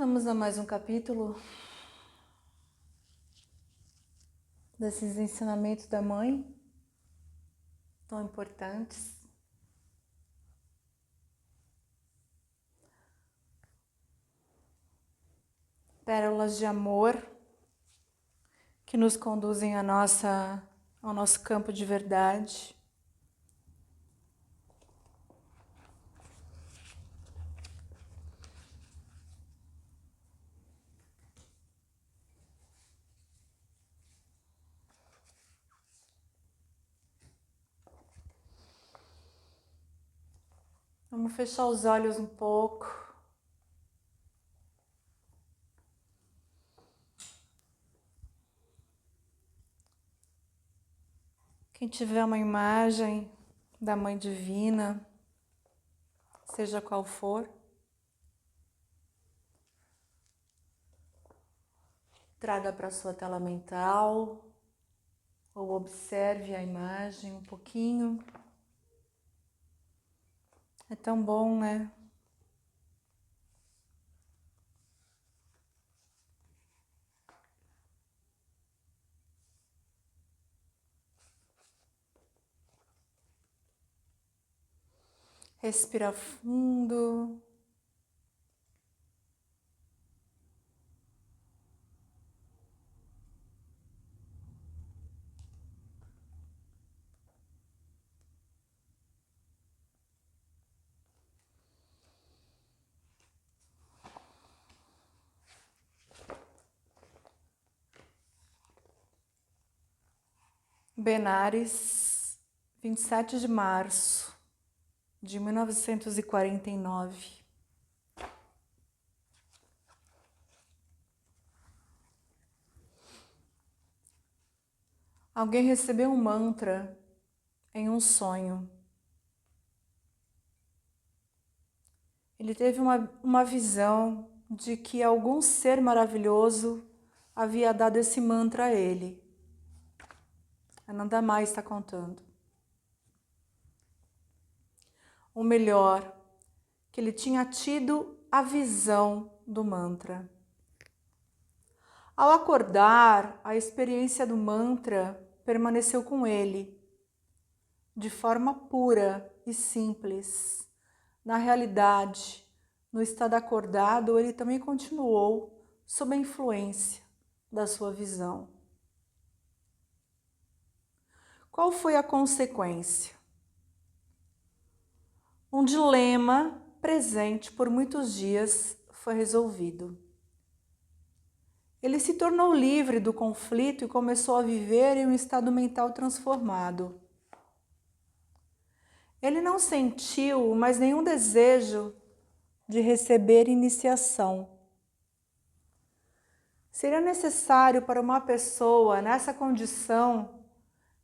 Vamos a mais um capítulo desses ensinamentos da mãe, tão importantes. Pérolas de amor que nos conduzem ao nosso campo de verdade. Vamos fechar os olhos um pouco. Quem tiver uma imagem da Mãe Divina, seja qual for, traga para sua tela mental ou observe a imagem um pouquinho. É tão bom, né? Respira fundo. Benares, 27 de março de 1949. Alguém recebeu um mantra em um sonho. Ele teve uma visão de que algum ser maravilhoso havia dado esse mantra a ele. Ananda Mais está contando. Ou melhor, que ele tinha tido a visão do mantra. Ao acordar, a experiência do mantra permaneceu com ele, de forma pura e simples. Na realidade, no estado acordado, ele também continuou sob a influência da sua visão. Qual foi a consequência? Um dilema presente por muitos dias foi resolvido. Ele se tornou livre do conflito e começou a viver em um estado mental transformado. Ele não sentiu mais nenhum desejo de receber iniciação. Seria necessário para uma pessoa nessa condição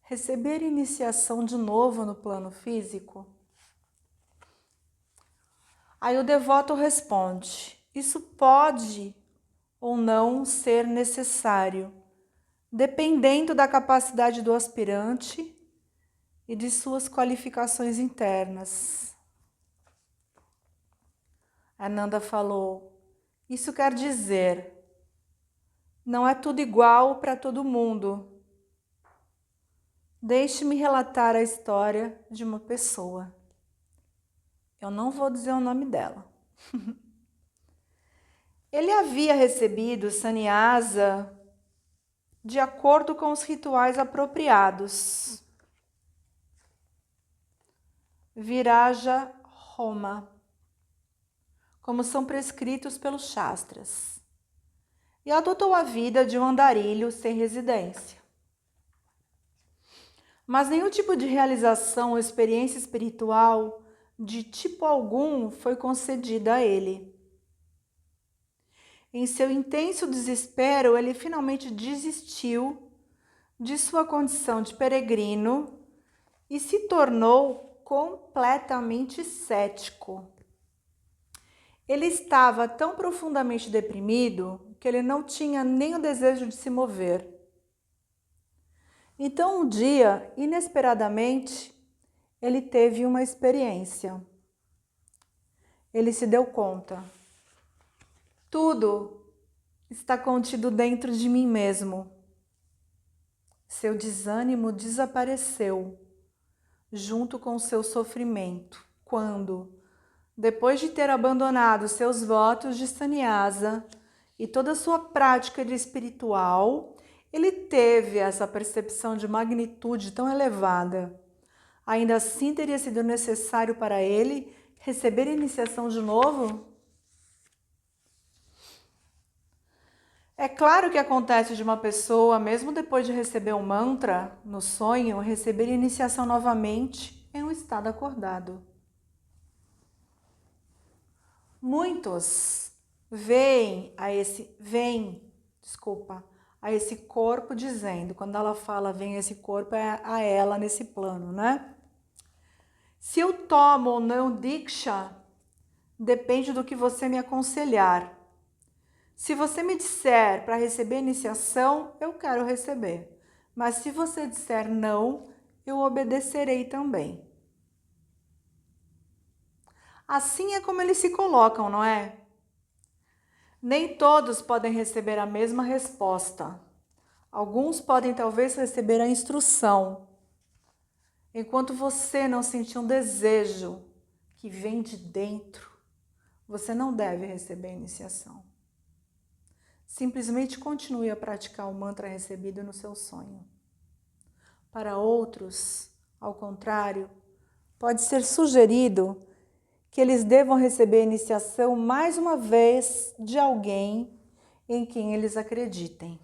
receber iniciação de novo no plano físico? Aí o devoto responde: isso pode ou não ser necessário, dependendo da capacidade do aspirante e de suas qualificações internas. Ananda falou: isso quer dizer, não é tudo igual para todo mundo. Deixe-me relatar a história de uma pessoa. Eu não vou dizer o nome dela. Ele havia recebido sannyasa de acordo com os rituais apropriados. Viraja Roma, como são prescritos pelos Shastras, e adotou a vida de um andarilho sem residência. Mas nenhum tipo de realização ou experiência espiritual de tipo algum foi concedida a ele. Em seu intenso desespero, ele finalmente desistiu de sua condição de peregrino e se tornou completamente cético. Ele estava tão profundamente deprimido que ele não tinha nem o desejo de se mover. Então, um dia, inesperadamente, ele teve uma experiência. Ele se deu conta Tudo está contido dentro de mim mesmo. Seu desânimo desapareceu junto com seu sofrimento, quando, depois de ter abandonado seus votos de sannyasa e toda a sua prática de espiritual, ele teve essa percepção de magnitude tão elevada. Ainda assim, teria sido necessário para ele receber iniciação de novo? É claro que acontece de uma pessoa, mesmo depois de receber um mantra no sonho, receber iniciação novamente em um estado acordado. Muitos veem a esse corpo dizendo, quando ela fala vem esse corpo, é a ela nesse plano, né? Se eu tomo ou não Diksha, depende do que você me aconselhar. Se você me disser para receber iniciação, eu quero receber. Mas se você disser não, eu obedecerei também. Assim é como eles se colocam, não é? Nem todos podem receber a mesma resposta. Alguns podem talvez receber a instrução. Enquanto você não sentir um desejo que vem de dentro, você não deve receber a iniciação. Simplesmente continue a praticar o mantra recebido no seu sonho. Para outros, ao contrário, pode ser sugerido que eles devam receber a iniciação mais uma vez de alguém em quem eles acreditem.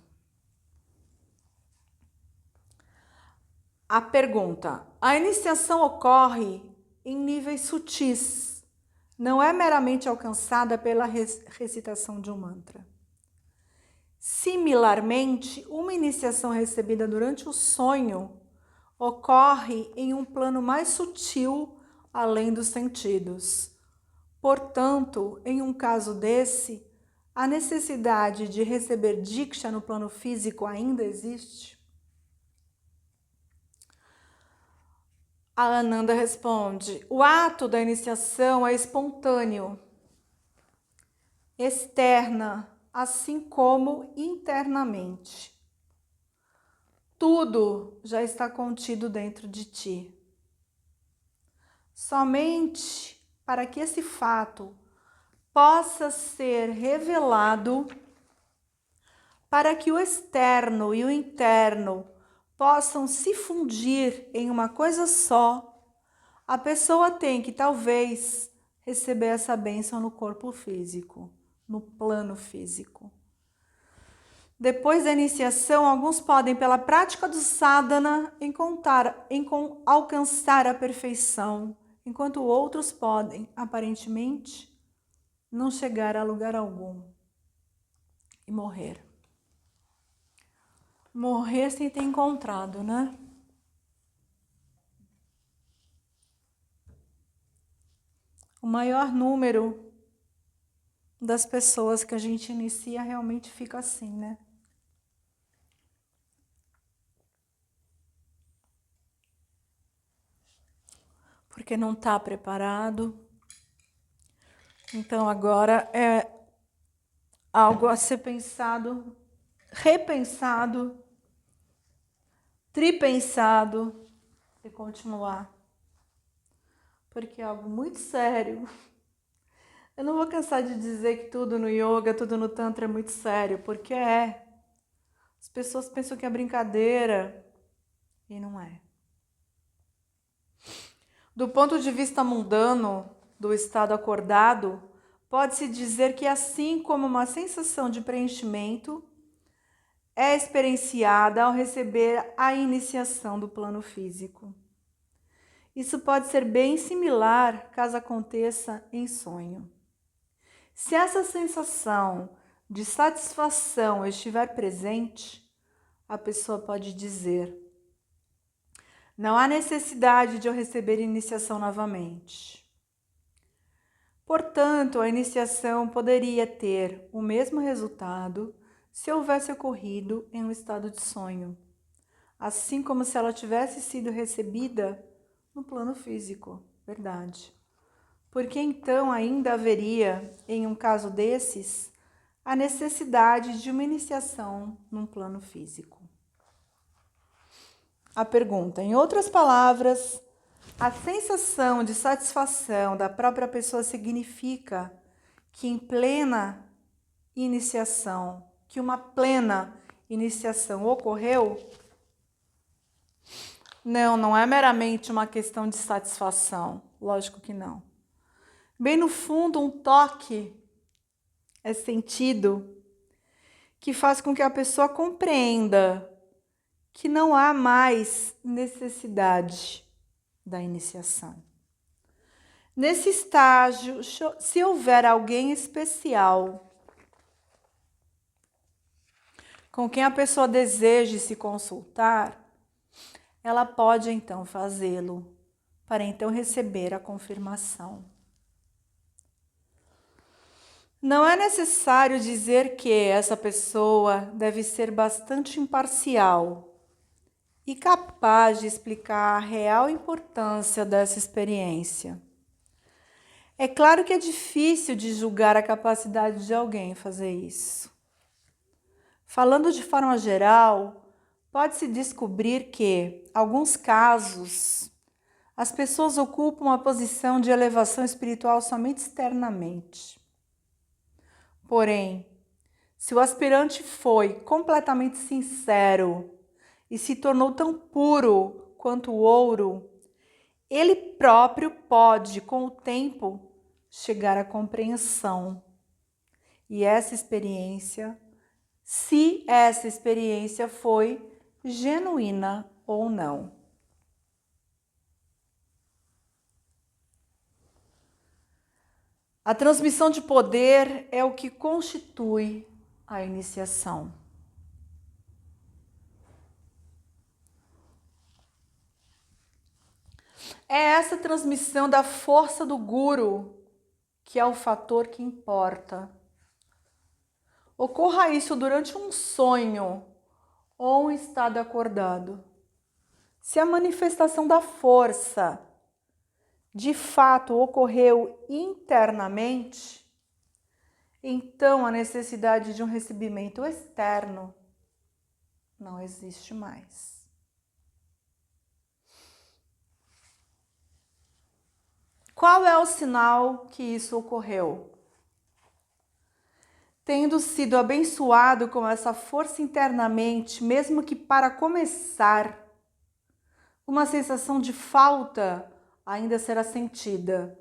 A pergunta: a iniciação ocorre em níveis sutis, não é meramente alcançada pela recitação de um mantra. Similarmente, uma iniciação recebida durante o sonho ocorre em um plano mais sutil, além dos sentidos. Portanto, em um caso desse, a necessidade de receber Diksha no plano físico ainda existe? A Ananda responde: o ato da iniciação é espontâneo, externa, assim como internamente. Tudo já está contido dentro de ti. Somente para que esse fato possa ser revelado, para que o externo e o interno possam se fundir em uma coisa só, a pessoa tem que talvez receber essa bênção no corpo físico, no plano físico. Depois da iniciação, alguns podem, pela prática do sadhana, alcançar a perfeição, enquanto outros podem, aparentemente, não chegar a lugar algum e morrer. Morrer sem ter encontrado, né? O maior número das pessoas que a gente inicia realmente fica assim, né? Porque não está preparado. Então agora é algo a ser pensado, repensado, tripensado e continuar. Porque é algo muito sério. Eu não vou cansar de dizer que tudo no yoga, tudo no tantra é muito sério, porque é. As pessoas pensam que é brincadeira e não é. Do ponto de vista mundano, do estado acordado, pode-se dizer que assim como uma sensação de preenchimento é experienciada ao receber a iniciação do plano físico. Isso pode ser bem similar caso aconteça em sonho. Se essa sensação de satisfação estiver presente, a pessoa pode dizer: não há necessidade de eu receber iniciação novamente. Portanto, a iniciação poderia ter o mesmo resultado se houvesse ocorrido em um estado de sonho, assim como se ela tivesse sido recebida no plano físico, verdade. Porque então ainda haveria, em um caso desses, a necessidade de uma iniciação num plano físico. A pergunta, em outras palavras, a sensação de satisfação da própria pessoa significa que uma plena iniciação ocorreu? Não, não é meramente uma questão de satisfação, lógico que não. Bem no fundo, um toque é sentido que faz com que a pessoa compreenda que não há mais necessidade da iniciação. Nesse estágio, se houver alguém especial com quem a pessoa deseje se consultar, ela pode então fazê-lo, para então receber a confirmação. Não é necessário dizer que essa pessoa deve ser bastante imparcial e capaz de explicar a real importância dessa experiência. É claro que é difícil de julgar a capacidade de alguém fazer isso. Falando de forma geral, pode-se descobrir que, em alguns casos, as pessoas ocupam uma posição de elevação espiritual somente externamente. Porém, se o aspirante foi completamente sincero e se tornou tão puro quanto o ouro, ele próprio pode, com o tempo, chegar à compreensão. E essa experiência, se essa experiência foi genuína ou não. A transmissão de poder é o que constitui a iniciação. É essa transmissão da força do guru que é o fator que importa. Ocorra isso durante um sonho ou um estado acordado. Se a manifestação da força de fato ocorreu internamente, então a necessidade de um recebimento externo não existe mais. Qual é o sinal que isso ocorreu? Tendo sido abençoado com essa força internamente, mesmo que para começar, uma sensação de falta ainda será sentida.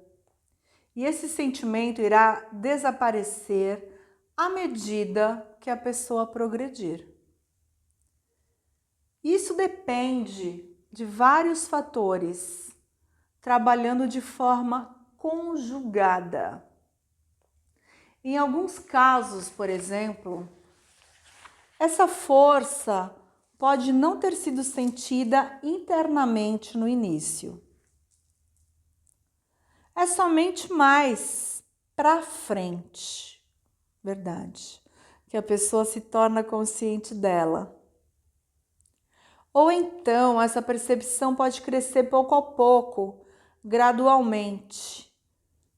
E esse sentimento irá desaparecer à medida que a pessoa progredir. Isso depende de vários fatores, trabalhando de forma conjugada. Em alguns casos, por exemplo, essa força pode não ter sido sentida internamente no início. É somente mais para frente, verdade, que a pessoa se torna consciente dela. Ou então essa percepção pode crescer pouco a pouco, gradualmente.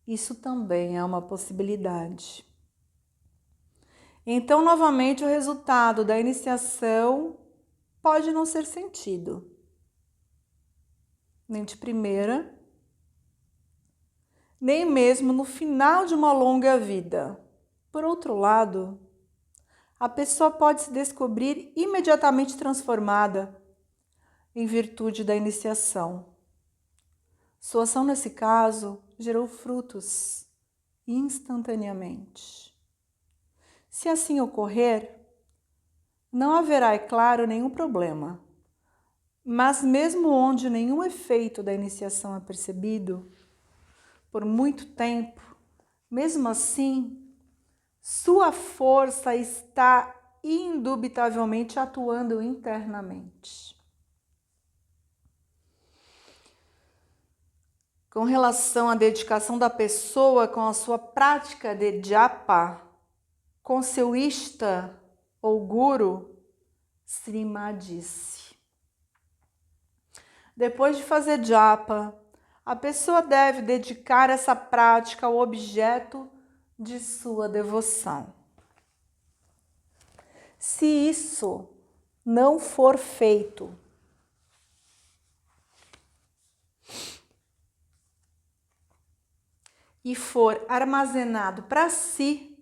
Isso também é uma possibilidade. Então, novamente, o resultado da iniciação pode não ser sentido, nem de primeira, nem mesmo no final de uma longa vida. Por outro lado, a pessoa pode se descobrir imediatamente transformada em virtude da iniciação. Sua ação, nesse caso, gerou frutos instantaneamente. Se assim ocorrer, não haverá, é claro, nenhum problema. Mas mesmo onde nenhum efeito da iniciação é percebido, por muito tempo, mesmo assim, sua força está indubitavelmente atuando internamente. Com relação à dedicação da pessoa com a sua prática de japa, com seu ishta ou guru, Srima disse: depois de fazer japa, a pessoa deve dedicar essa prática ao objeto de sua devoção. Se isso não for feito, e for armazenado para si,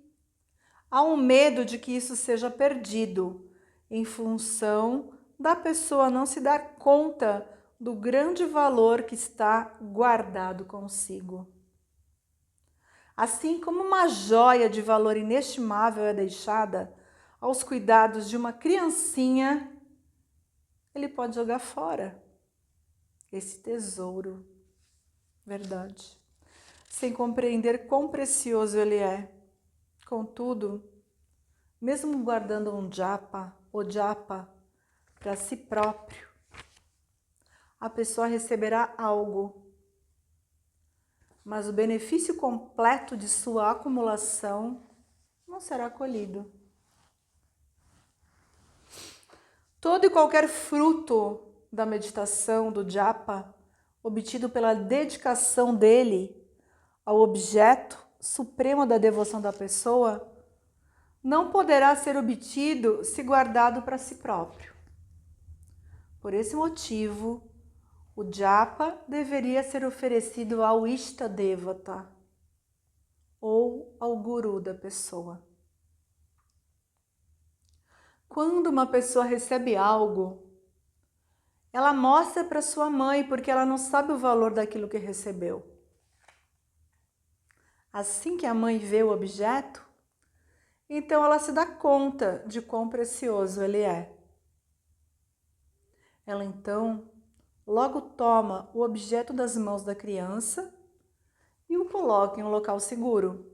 há um medo de que isso seja perdido, em função da pessoa não se dar conta do grande valor que está guardado consigo. Assim como uma joia de valor inestimável é deixada aos cuidados de uma criancinha, ele pode jogar fora esse tesouro, verdade, sem compreender quão precioso ele é. Contudo, mesmo guardando um japa ou japa para si próprio, a pessoa receberá algo, mas o benefício completo de sua acumulação não será colhido. Todo e qualquer fruto da meditação, do japa, obtido pela dedicação dele ao objeto supremo da devoção da pessoa, não poderá ser obtido se guardado para si próprio. Por esse motivo, o japa deveria ser oferecido ao Ishtadevata, ou ao guru da pessoa. Quando uma pessoa recebe algo, ela mostra para sua mãe porque ela não sabe o valor daquilo que recebeu. Assim que a mãe vê o objeto, então ela se dá conta de quão precioso ele é. Ela então logo toma o objeto das mãos da criança e o coloca em um local seguro.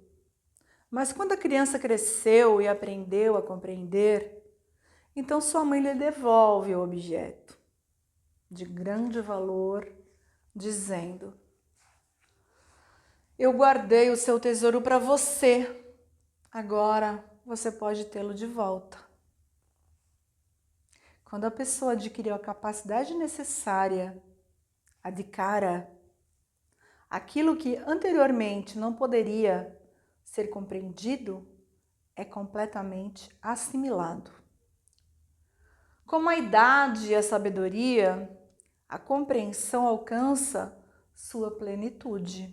Mas quando a criança cresceu e aprendeu a compreender, então sua mãe lhe devolve o objeto de grande valor, dizendo: eu guardei o seu tesouro para você, agora você pode tê-lo de volta. Quando a pessoa adquiriu a capacidade necessária, adhikara, aquilo que anteriormente não poderia ser compreendido é completamente assimilado. Com a idade e a sabedoria, a compreensão alcança sua plenitude.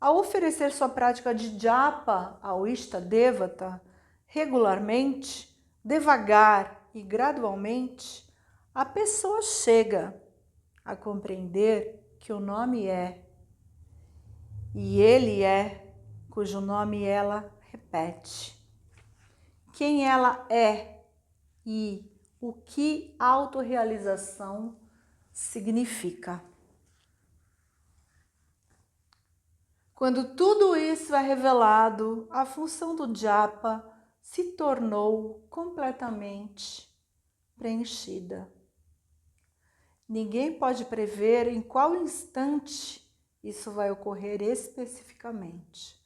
Ao oferecer sua prática de japa ao Ishtadevata regularmente, devagar e gradualmente, a pessoa chega a compreender que o nome é, e ele é, cujo nome ela repete. Quem ela é e o que autorrealização significa. Quando tudo isso é revelado, a função do japa se tornou completamente preenchida. Ninguém pode prever em qual instante isso vai ocorrer especificamente.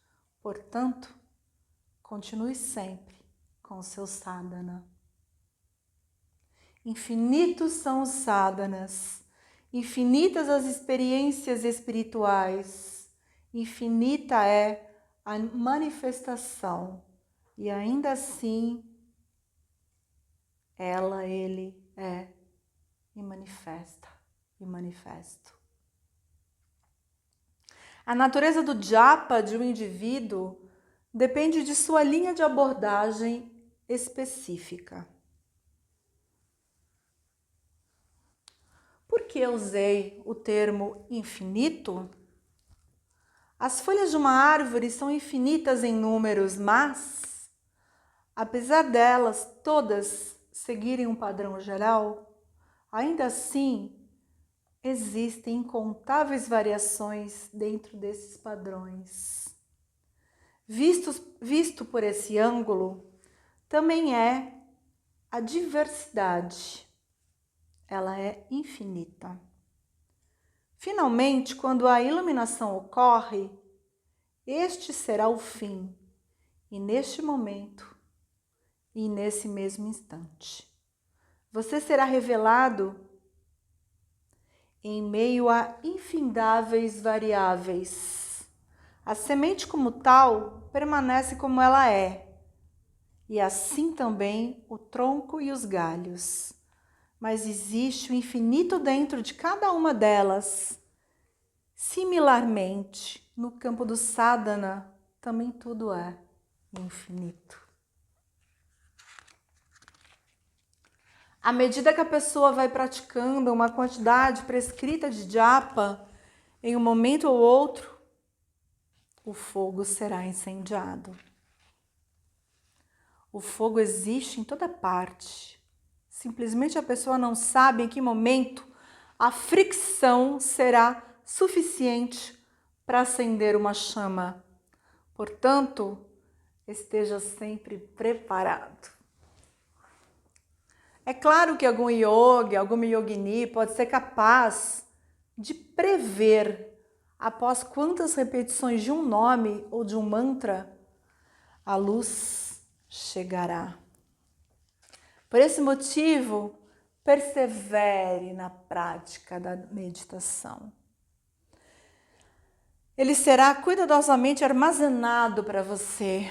Portanto, continue sempre com o seu sadhana. Infinitos são os sadhanas, infinitas as experiências espirituais, infinita é a manifestação, e ainda assim, ela, ele é e manifesta e manifesto. A natureza do japa de um indivíduo depende de sua linha de abordagem específica. Por que eu usei o termo infinito? As folhas de uma árvore são infinitas em números, mas, apesar delas todas seguirem um padrão geral, ainda assim existem incontáveis variações dentro desses padrões. Visto por esse ângulo, também é a diversidade. Ela é infinita. Finalmente, quando a iluminação ocorre, este será o fim, e neste momento, e nesse mesmo instante, você será revelado em meio a infindáveis variáveis. A semente como tal permanece como ela é, e assim também o tronco e os galhos. Mas existe o infinito dentro de cada uma delas. Similarmente, no campo do sadhana, também tudo é infinito. À medida que a pessoa vai praticando uma quantidade prescrita de japa, em um momento ou outro, o fogo será incendiado. O fogo existe em toda parte. Simplesmente a pessoa não sabe em que momento a fricção será suficiente para acender uma chama. Portanto, esteja sempre preparado. É claro que algum yogi, alguma yogini pode ser capaz de prever após quantas repetições de um nome ou de um mantra a luz chegará. Por esse motivo, persevere na prática da meditação. Ele será cuidadosamente armazenado para você,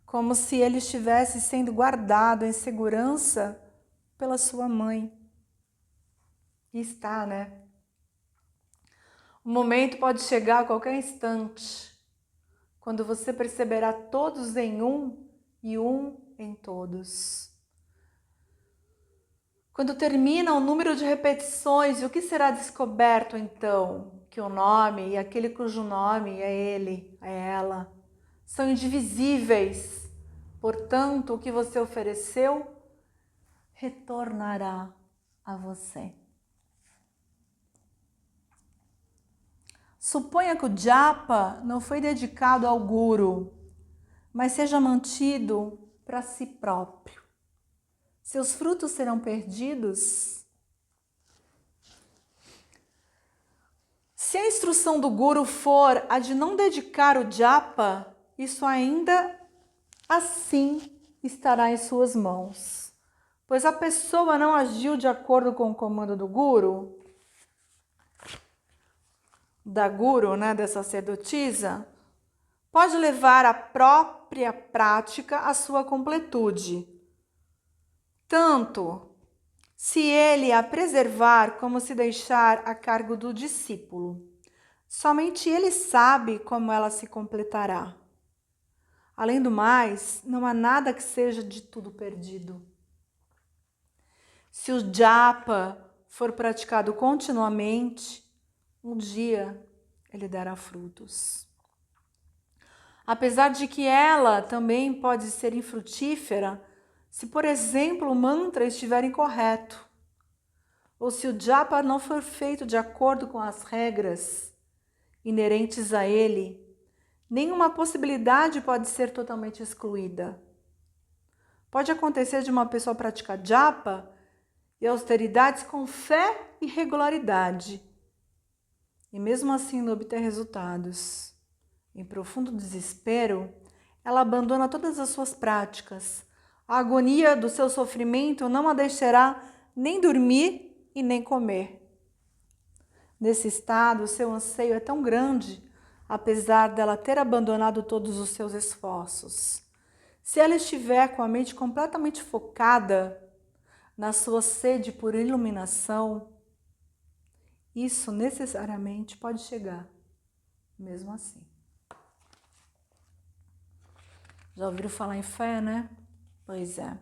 como se ele estivesse sendo guardado em segurança pela sua mãe. E está, né? O momento pode chegar a qualquer instante, quando você perceberá todos em um e um em todos. Quando termina o número de repetições, o que será descoberto então? Que o nome e aquele cujo nome é ele, é ela, são indivisíveis. Portanto, o que você ofereceu retornará a você. Suponha que o japa não foi dedicado ao guru, mas seja mantido para si próprio. Seus frutos serão perdidos? Se a instrução do guru for a de não dedicar o japa, isso ainda assim estará em suas mãos, pois a pessoa não agiu de acordo com o comando do guru, da sacerdotisa, pode levar a própria prática à sua completude, tanto se ele a preservar como se deixar a cargo do discípulo. Somente ele sabe como ela se completará. Além do mais, não há nada que seja de tudo perdido. Se o japa for praticado continuamente, um dia ele dará frutos. Apesar de que ela também pode ser infrutífera, se, por exemplo, o mantra estiver incorreto, ou se o japa não for feito de acordo com as regras inerentes a ele, nenhuma possibilidade pode ser totalmente excluída. Pode acontecer de uma pessoa praticar japa e austeridades com fé e regularidade, e mesmo assim não obter resultados. Em profundo desespero, ela abandona todas as suas práticas. A agonia do seu sofrimento não a deixará nem dormir e nem comer. Nesse estado, seu anseio é tão grande, apesar dela ter abandonado todos os seus esforços. Se ela estiver com a mente completamente focada na sua sede por iluminação, isso necessariamente pode chegar, mesmo assim. Já ouviram falar em fé, né? Pois é.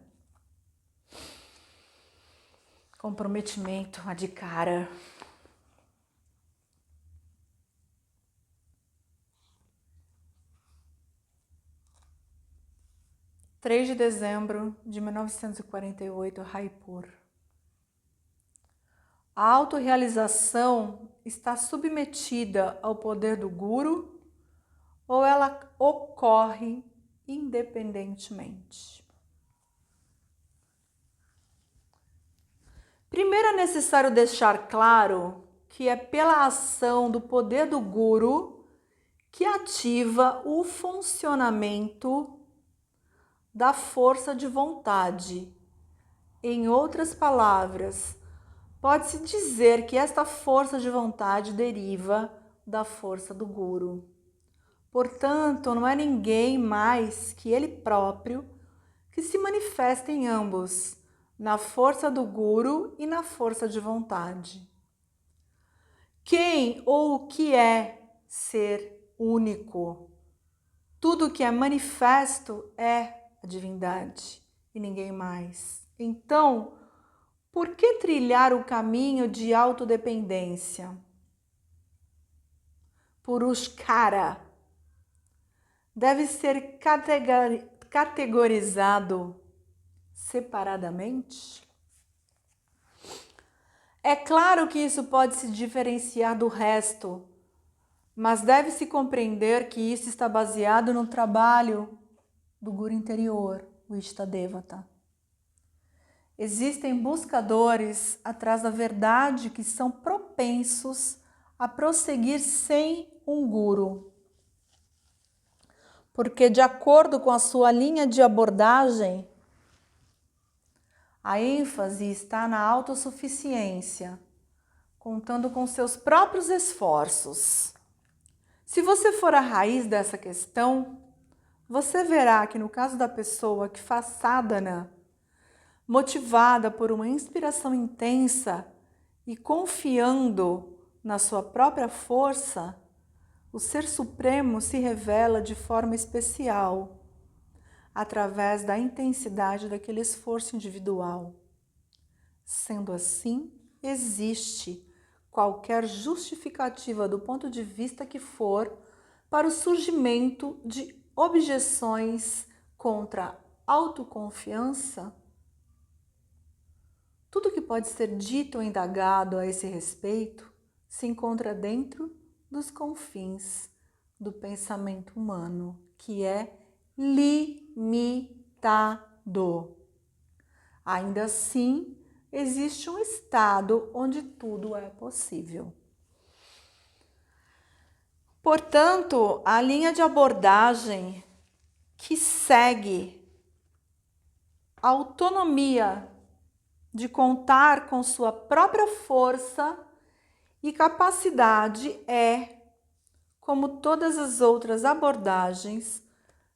Comprometimento, a de cara. – 3 de dezembro de 1948, Raipur. A autorrealização está submetida ao poder do guru ou ela ocorre independentemente? Primeiro é necessário deixar claro que é pela ação do poder do guru que ativa o funcionamento da força de vontade. Em outras palavras, pode-se dizer que esta força de vontade deriva da força do guru. Portanto, não é ninguém mais que ele próprio que se manifesta em ambos, na força do guru e na força de vontade. Quem ou o que é ser único? Tudo que é manifesto é a divindade e ninguém mais. Então, por que trilhar o caminho de autodependência? Purushkara deve ser categorizado separadamente? É claro que isso pode se diferenciar do resto, mas deve-se compreender que isso está baseado no trabalho do Guru interior, o Ishtadevata. Existem buscadores atrás da verdade que são propensos a prosseguir sem um guru. Porque, de acordo com a sua linha de abordagem, a ênfase está na autossuficiência, contando com seus próprios esforços. Se você for à raiz dessa questão, você verá que no caso da pessoa que faz sadhana, motivada por uma inspiração intensa e confiando na sua própria força, o Ser Supremo se revela de forma especial, através da intensidade daquele esforço individual. Sendo assim, existe qualquer justificativa do ponto de vista que for para o surgimento de objeções contra a autoconfiança? Tudo que pode ser dito ou indagado a esse respeito se encontra dentro dos confins do pensamento humano, que é limitado. Ainda assim, existe um estado onde tudo é possível. Portanto, a linha de abordagem que segue a autonomia de contar com sua própria força e capacidade é, como todas as outras abordagens,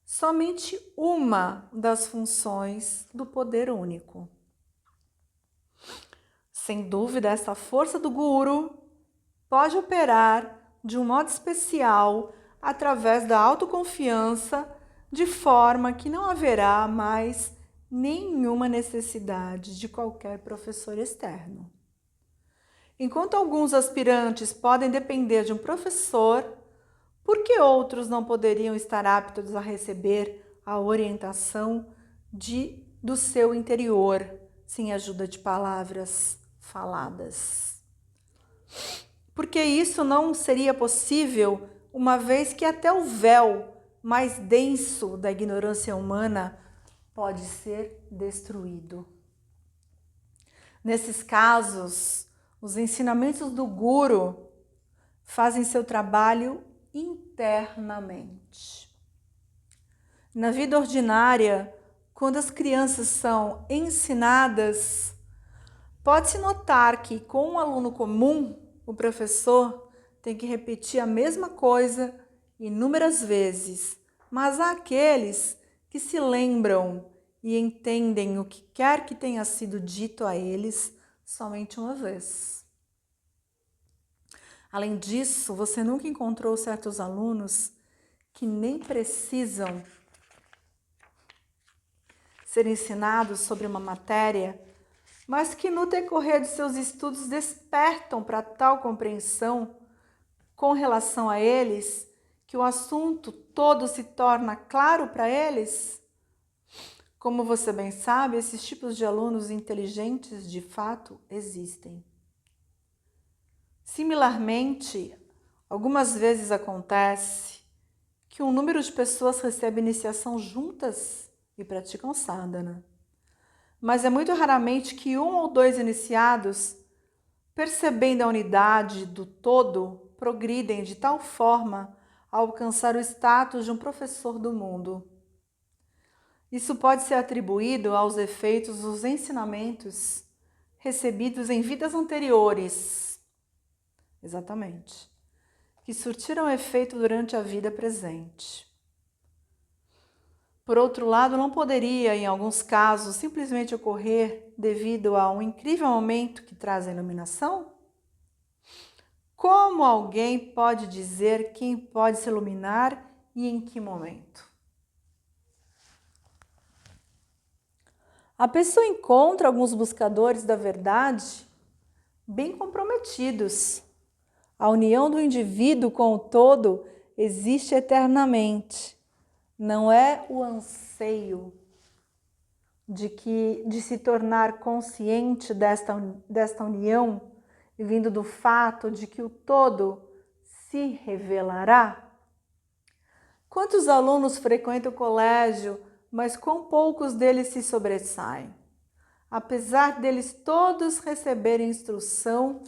somente uma das funções do poder único. Sem dúvida, essa força do guru pode operar de um modo especial através da autoconfiança, de forma que não haverá mais nenhuma necessidade de qualquer professor externo. Enquanto alguns aspirantes podem depender de um professor, por que outros não poderiam estar aptos a receber a orientação do seu interior, sem ajuda de palavras faladas? Porque isso não seria possível, uma vez que até o véu mais denso da ignorância humana pode ser destruído. Nesses casos, os ensinamentos do Guru fazem seu trabalho internamente. Na vida ordinária, quando as crianças são ensinadas, pode-se notar que, com um aluno comum, o professor tem que repetir a mesma coisa inúmeras vezes, mas há aqueles que se lembram e entendem o que quer que tenha sido dito a eles somente uma vez. Além disso, você nunca encontrou certos alunos que nem precisam ser ensinados sobre uma matéria, mas que no decorrer de seus estudos despertam para tal compreensão com relação a eles, que o assunto todo se torna claro para eles? Como você bem sabe, esses tipos de alunos inteligentes de fato existem. Similarmente, algumas vezes acontece que um número de pessoas recebe iniciação juntas e praticam sadhana. Mas é muito raramente que um ou dois iniciados, percebendo a unidade do todo, progridem de tal forma a alcançar o status de um professor do mundo. Isso pode ser atribuído aos efeitos dos ensinamentos recebidos em vidas anteriores. Exatamente. Que surtiram efeito durante a vida presente. Por outro lado, não poderia, em alguns casos, simplesmente ocorrer devido a um incrível momento que traz a iluminação? Como alguém pode dizer quem pode se iluminar e em que momento? A pessoa encontra alguns buscadores da verdade bem comprometidos. A união do indivíduo com o todo existe eternamente. Não é o anseio de se tornar consciente desta união, vindo do fato de que o todo se revelará. Quantos alunos frequentam o colégio, mas quão poucos deles se sobressaem? Apesar deles todos receberem instrução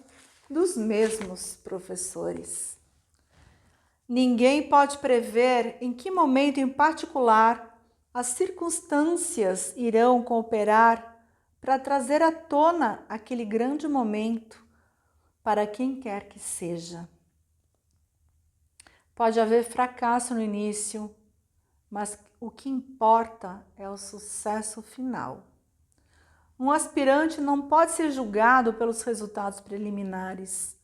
dos mesmos professores. Ninguém pode prever em que momento em particular as circunstâncias irão cooperar para trazer à tona aquele grande momento para quem quer que seja. Pode haver fracasso no início, mas o que importa é o sucesso final. Um aspirante não pode ser julgado pelos resultados preliminares.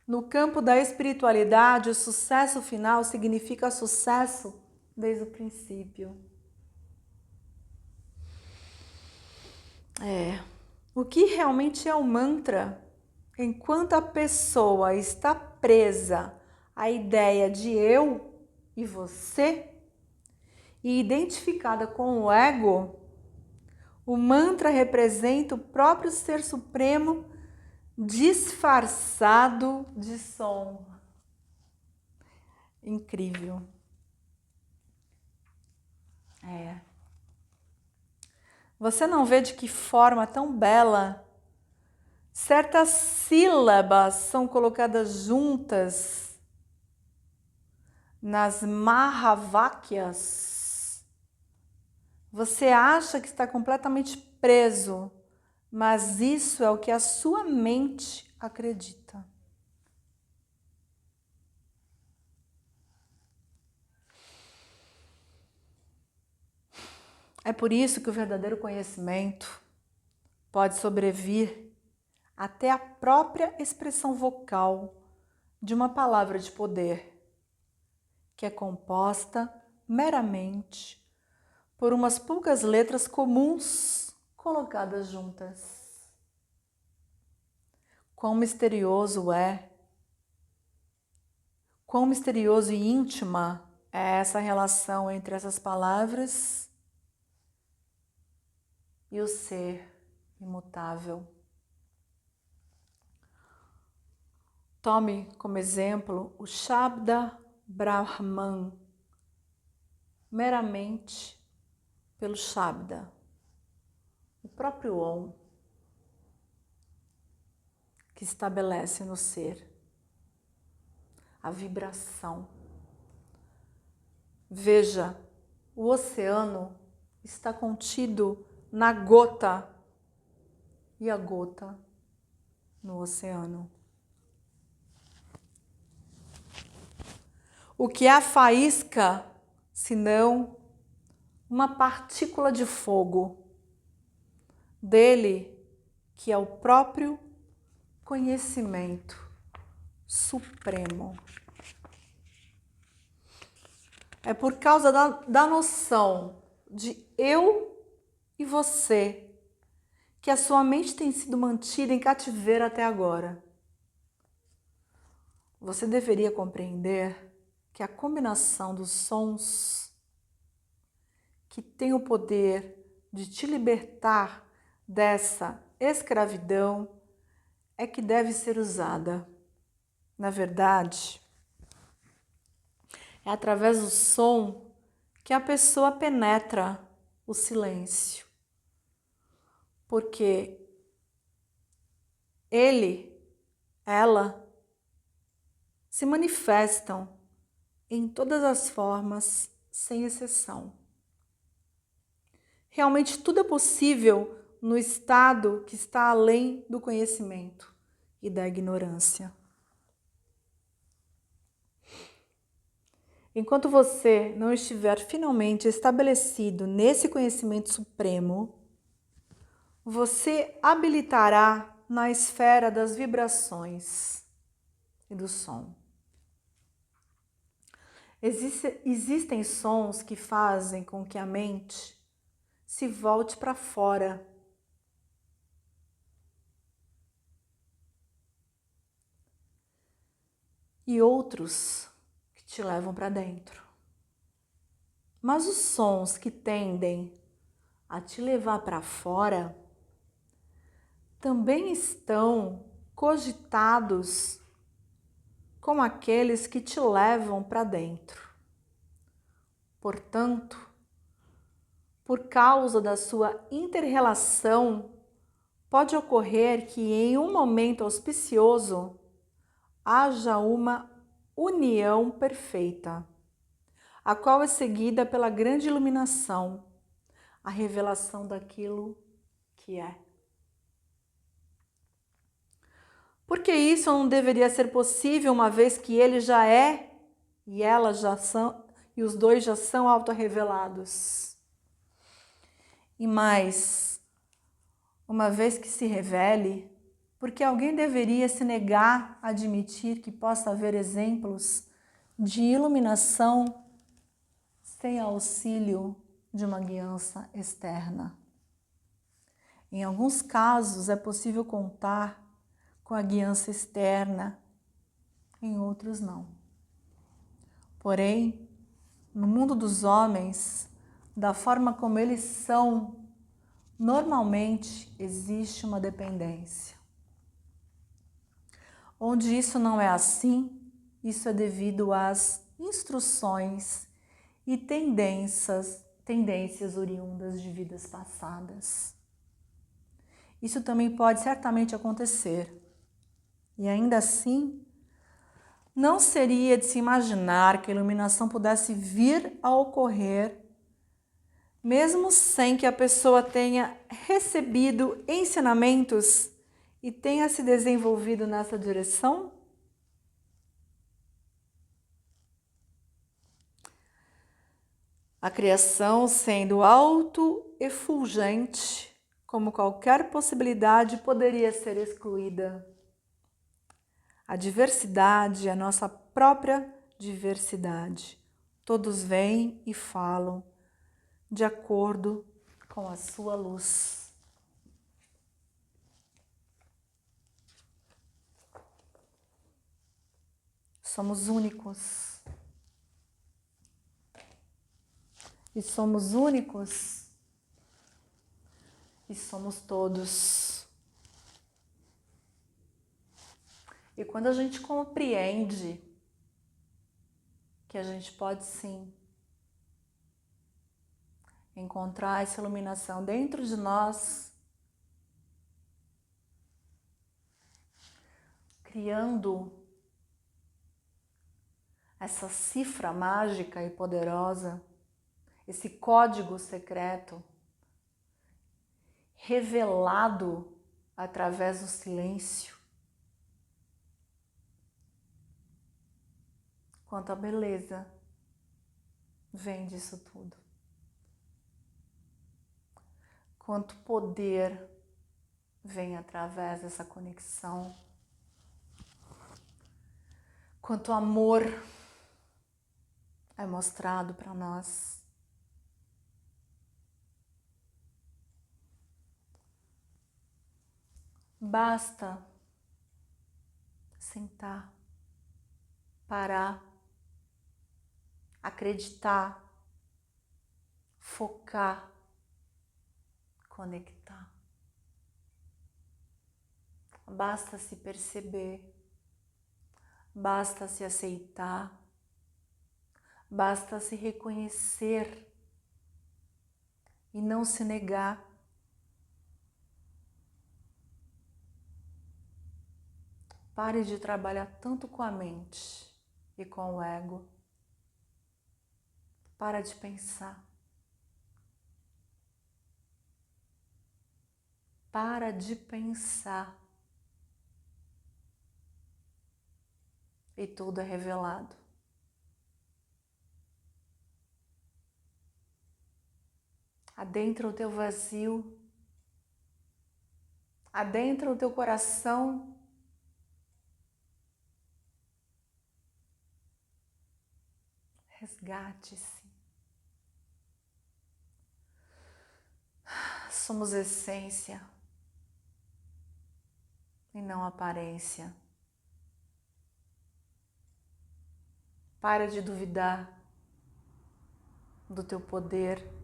No campo da espiritualidade, o sucesso final significa sucesso desde o princípio. O que realmente é o mantra? Enquanto a pessoa está presa à ideia de eu e você e identificada com o ego, o mantra representa o próprio Ser Supremo disfarçado de som. Incrível. Você não vê de que forma tão bela certas sílabas são colocadas juntas nas Mahavakyas? Você acha que está completamente preso, mas isso é o que a sua mente acredita. É por isso que o verdadeiro conhecimento pode sobrevir até a própria expressão vocal de uma palavra de poder, que é composta meramente por umas poucas letras comuns colocadas juntas. Quão misterioso e íntima é essa relação entre essas palavras e o ser imutável. Tome como exemplo o Shabda Brahman, meramente pelo Shabda, o próprio Om, que estabelece no ser a vibração. Veja, o oceano está contido na gota e a gota no oceano. O que é a faísca, senão uma partícula de fogo, dele que é o próprio conhecimento supremo. É por causa da noção de eu e você que a sua mente tem sido mantida em cativeiro até agora. Você deveria compreender que a combinação dos sons que tem o poder de te libertar dessa escravidão é que deve ser usada. Na verdade, é através do som que a pessoa penetra o silêncio. Porque ele, ela, se manifestam em todas as formas, sem exceção. Realmente tudo é possível no estado que está além do conhecimento e da ignorância. Enquanto você não estiver finalmente estabelecido nesse conhecimento supremo, você habilitará na esfera das vibrações e do som. Existem sons que fazem com que a mente se volte para fora. E outros que te levam para dentro. Mas os sons que tendem a te levar para fora também estão cogitados com aqueles que te levam para dentro. Portanto, por causa da sua inter-relação, pode ocorrer que em um momento auspicioso haja uma união perfeita, a qual é seguida pela grande iluminação, a revelação daquilo que é. Porque isso não deveria ser possível, uma vez que ele já é e ela já são, e os dois já são autorrevelados. E mais, uma vez que se revele, porque alguém deveria se negar a admitir que possa haver exemplos de iluminação sem auxílio de uma guiança externa. Em alguns casos é possível contar com a guiança externa, em outros não. Porém, no mundo dos homens, da forma como eles são, normalmente existe uma dependência. Onde isso não é assim, isso é devido às instruções e tendências oriundas de vidas passadas. Isso também pode certamente acontecer. E ainda assim, não seria de se imaginar que a iluminação pudesse vir a ocorrer, mesmo sem que a pessoa tenha recebido ensinamentos e tenha se desenvolvido nessa direção? A criação sendo auto-efulgente, como qualquer possibilidade poderia ser excluída. A diversidade é a nossa própria diversidade. Todos vêm e falam de acordo com a sua luz. Somos únicos. E somos únicos. E somos todos. E quando a gente compreende que a gente pode sim encontrar essa iluminação dentro de nós, criando essa cifra mágica e poderosa, esse código secreto, revelado através do silêncio, quanto a beleza vem disso tudo. Quanto poder vem através dessa conexão. Quanto amor é mostrado para nós. Basta sentar, parar, acreditar, focar, conectar. Basta se perceber, basta se aceitar, basta se reconhecer e não se negar. Pare de trabalhar tanto com a mente e com o ego. Para de pensar. Para de pensar. E tudo é revelado. Adentra o teu vazio, adentra o teu coração. Resgate-se. Somos essência e não aparência. Para de duvidar do teu poder.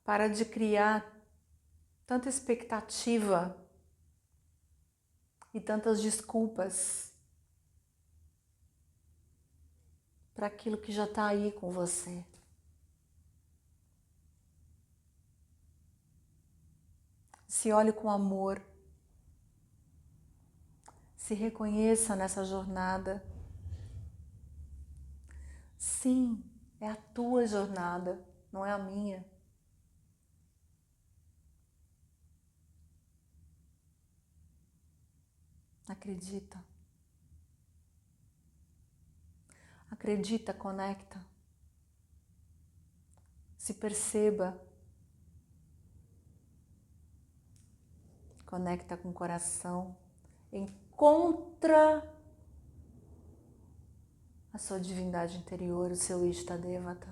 Para de criar tanta expectativa e tantas desculpas para aquilo que já está aí com você. Se olhe com amor. Se reconheça nessa jornada. Sim, é a tua jornada, não é a minha. Acredita. Acredita, conecta. Se perceba. Conecta com o coração. Encontra a sua divindade interior, o seu Ishtadevata.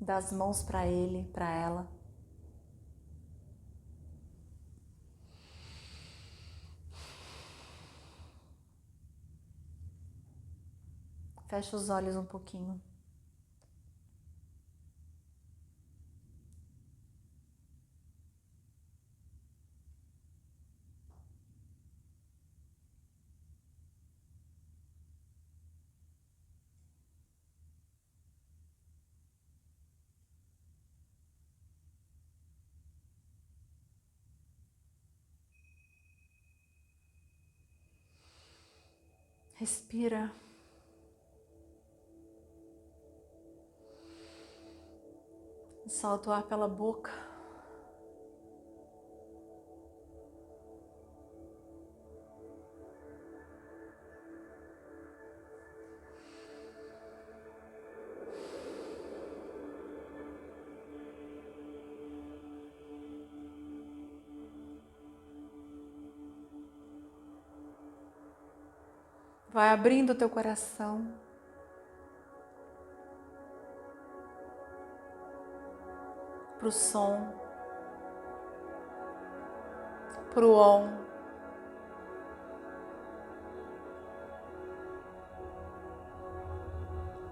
Dá as mãos para ele, para ela. Fecha os olhos um pouquinho. Respira. Solta o ar pela boca. Vai abrindo o teu coração. Para o som. Para o Om.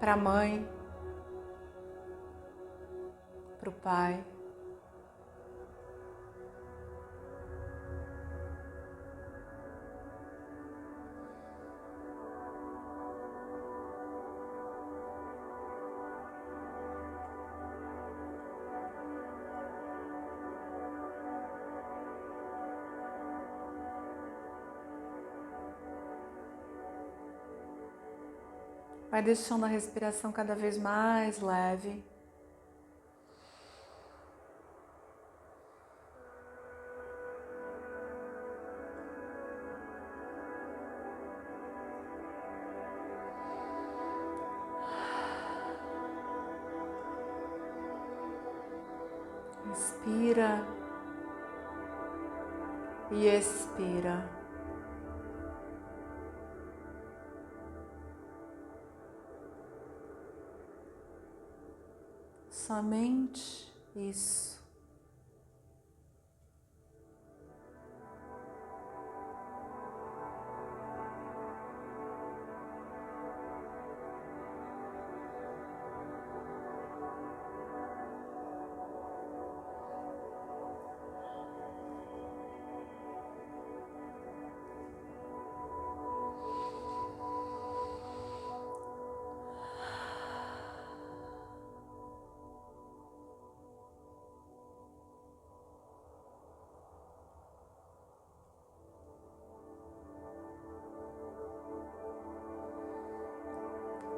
Para a mãe. Para o pai. Vai deixando a respiração cada vez mais leve. Inspira e expira. Somente isso.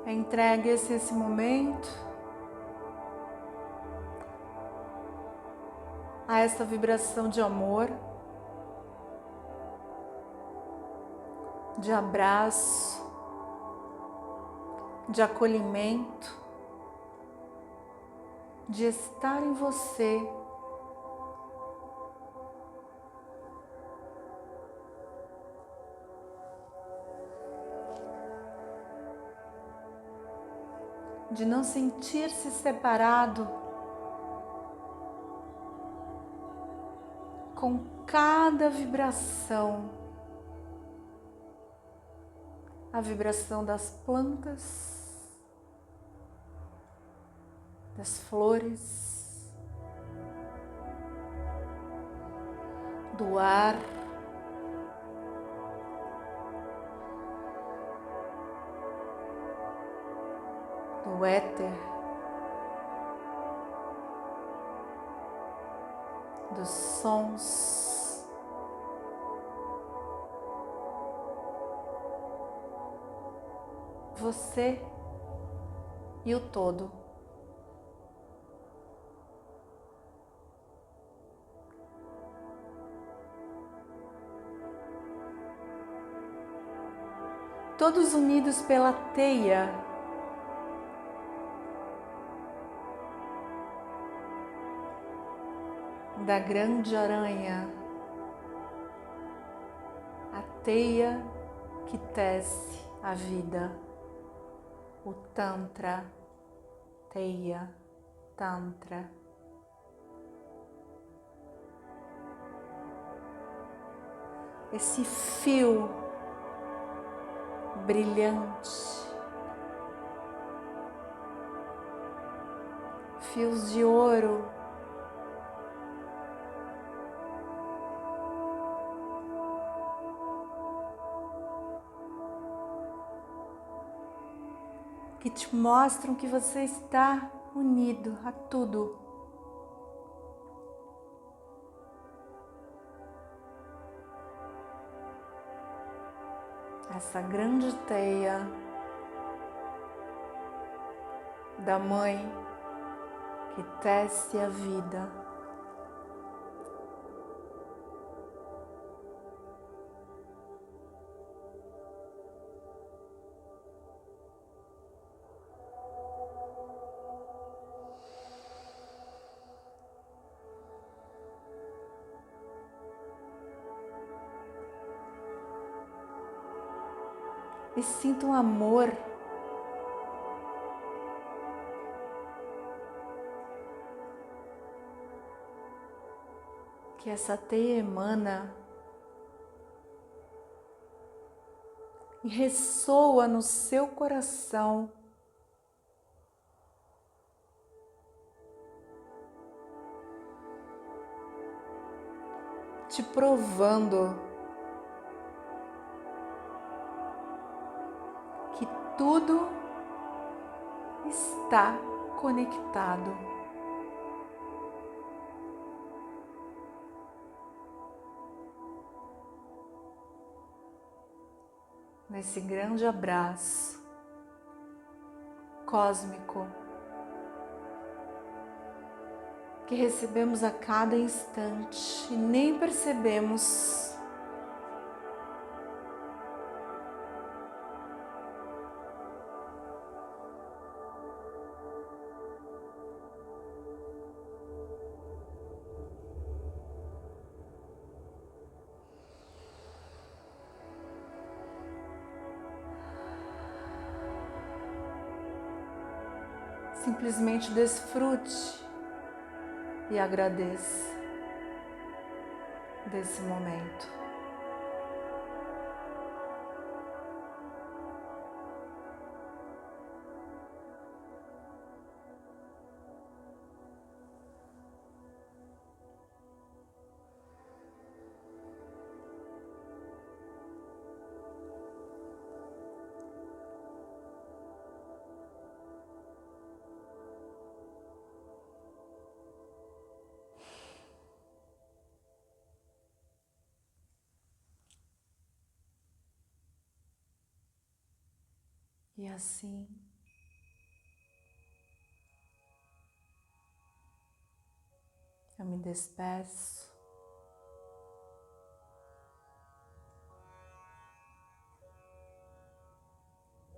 Entregue-se esse momento a essa vibração de amor, de abraço, de acolhimento, de estar em você, de não sentir-se separado com cada vibração, a vibração das plantas, das flores, do ar, do éter, dos sons, você e o todo. Todos unidos pela teia da grande aranha, a teia que tece a vida, o Tantra, teia, Tantra. Esse fio brilhante, fios de ouro, que te mostram que você está unido a tudo. Essa grande teia da Mãe que tece a vida. E sinta um amor que essa teia emana e ressoa no seu coração, te provando que tudo está conectado. Nesse grande abraço cósmico que recebemos a cada instante e nem percebemos. Simplesmente desfrute e agradeça desse momento. E assim, eu me despeço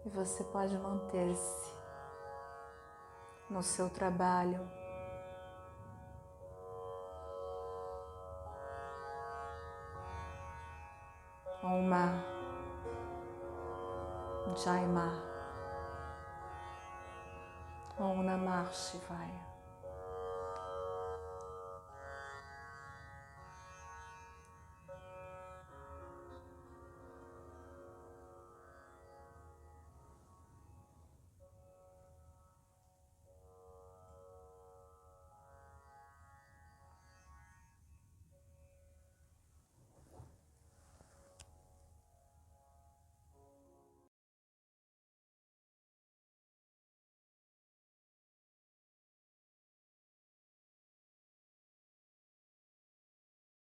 e você pode manter-se no seu trabalho. Om Jai Ma. Om Namah Shivaya.